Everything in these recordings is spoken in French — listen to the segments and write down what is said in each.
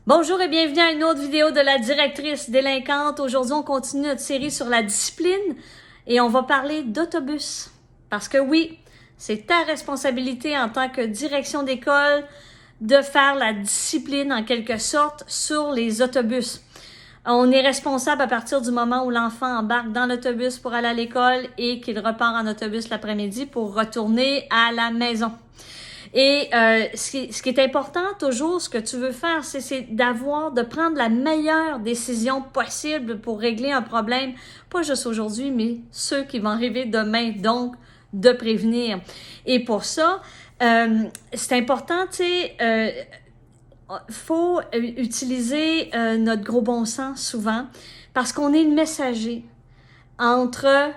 Bonjour et bienvenue à une autre vidéo de la directrice délinquante. Aujourd'hui, on continue notre série sur la discipline et on va parler d'autobus. Parce que oui, c'est ta responsabilité en tant que direction d'école de faire la discipline en quelque sorte sur les autobus. On est responsable à partir du moment où l'enfant embarque dans l'autobus pour aller à l'école et qu'il repart en autobus l'après-midi pour retourner à la maison. Et ce qui est important toujours, ce que tu veux faire, c'est de prendre la meilleure décision possible pour régler un problème, pas juste aujourd'hui, mais ceux qui vont arriver demain, donc de prévenir. Et pour ça, c'est important, tu sais, faut utiliser notre gros bon sens souvent, parce qu'on est le messager entre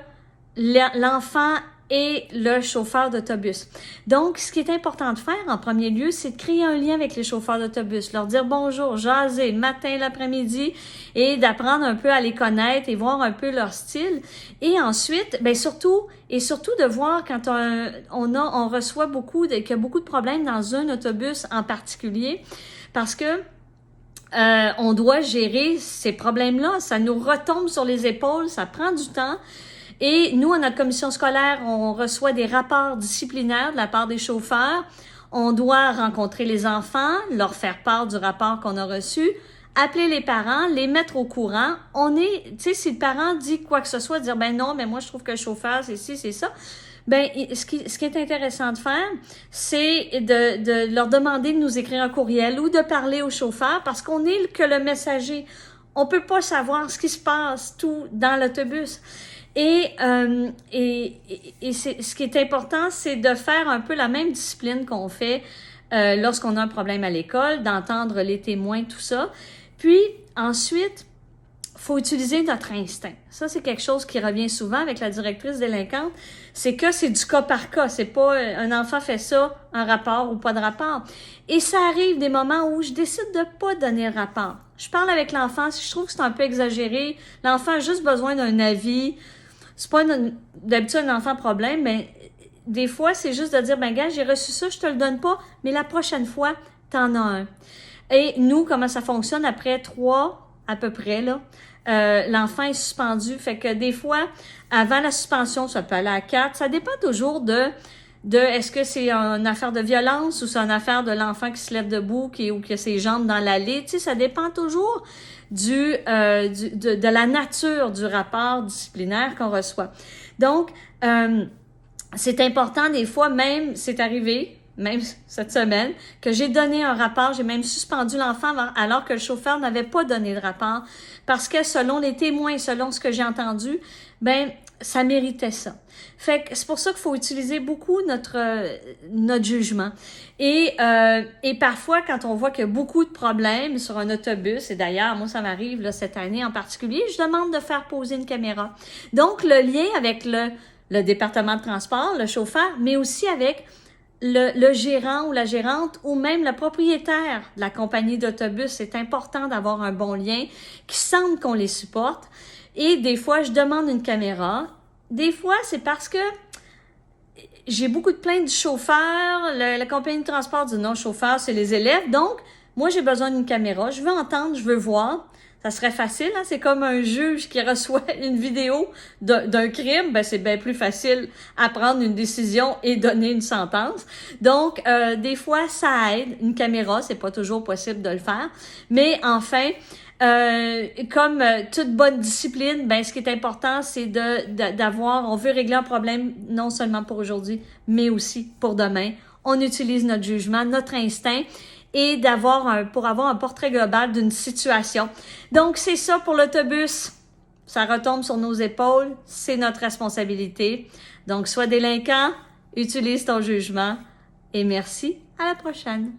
l'enfant et le chauffeur d'autobus. Donc, ce qui est important de faire en premier lieu, c'est de créer un lien avec les chauffeurs d'autobus, leur dire bonjour, jaser le matin, l'après-midi et d'apprendre un peu à les connaître et voir un peu leur style. Et ensuite, ben surtout de voir quand on reçoit qu'il y a beaucoup de problèmes dans un autobus en particulier, parce que on doit gérer ces problèmes-là. Ça nous retombe sur les épaules, ça prend du temps. Et nous, à notre commission scolaire, on reçoit des rapports disciplinaires de la part des chauffeurs. On doit rencontrer les enfants, leur faire part du rapport qu'on a reçu, appeler les parents, les mettre au courant. Tu sais, si le parent dit quoi que ce soit, dire, ben non, mais moi, je trouve que le chauffeur, c'est ci, c'est ça. Ben, ce qui est intéressant de faire, c'est de leur demander de nous écrire un courriel ou de parler au chauffeur parce qu'on est que le messager. On peut pas savoir ce qui se passe tout dans l'autobus. Et ce qui est important, c'est de faire un peu la même discipline qu'on fait lorsqu'on a un problème à l'école, d'entendre les témoins, tout ça. Puis ensuite, faut utiliser notre instinct. Ça, c'est quelque chose qui revient souvent avec la directrice délinquante, c'est que c'est du cas par cas. C'est pas un enfant fait ça, un rapport ou pas de rapport. Et ça arrive des moments où je décide de pas donner le rapport. Je parle avec l'enfant, si je trouve que c'est un peu exagéré, l'enfant a juste besoin d'un avis. C'est pas d'habitude un enfant problème, mais des fois, c'est juste de dire, ben gars, j'ai reçu ça, je te le donne pas, mais la prochaine fois, t'en as un. Et nous, comment ça fonctionne? Après 3, à peu près, là, l'enfant est suspendu. Fait que des fois, avant la suspension, ça peut aller à 4. Ça dépend toujours de est-ce que c'est une affaire de violence ou c'est une affaire de l'enfant qui se lève debout ou qui a ses jambes dans l'allée. Tu sais, ça dépend toujours de la nature du rapport disciplinaire qu'on reçoit. Donc, c'est important des fois, même c'est arrivé, même cette semaine, que j'ai donné un rapport, j'ai même suspendu l'enfant alors que le chauffeur n'avait pas donné de rapport parce que selon les témoins, selon ce que j'ai entendu, ben ça méritait ça. Fait que c'est pour ça qu'il faut utiliser beaucoup notre jugement. Et parfois, quand on voit qu'il y a beaucoup de problèmes sur un autobus, et d'ailleurs, moi, ça m'arrive là, cette année en particulier, je demande de faire poser une caméra. Donc, le lien avec le département de transport, le chauffeur, mais aussi avec le gérant ou la gérante ou même le propriétaire de la compagnie d'autobus, c'est important d'avoir un bon lien, qui sentent qu'on les supporte. Et des fois, je demande une caméra. Des fois, c'est parce que j'ai beaucoup de plaintes du chauffeur. La compagnie de transport dit non, chauffeur, c'est les élèves. Donc, moi, j'ai besoin d'une caméra. Je veux entendre, je veux voir. Ça serait facile, hein? C'est comme un juge qui reçoit une vidéo d'un crime. Ben, c'est bien plus facile à prendre une décision et donner une sentence. Donc, des fois, ça aide. Une caméra, c'est pas toujours possible de le faire. Mais enfin, comme toute bonne discipline, ben ce qui est important, c'est on veut régler un problème non seulement pour aujourd'hui, mais aussi pour demain. On utilise notre jugement, notre instinct et pour avoir un portrait global d'une situation. Donc, c'est ça pour l'autobus. Ça retombe sur nos épaules, c'est notre responsabilité. Donc, sois délinquant, utilise ton jugement et merci, à la prochaine.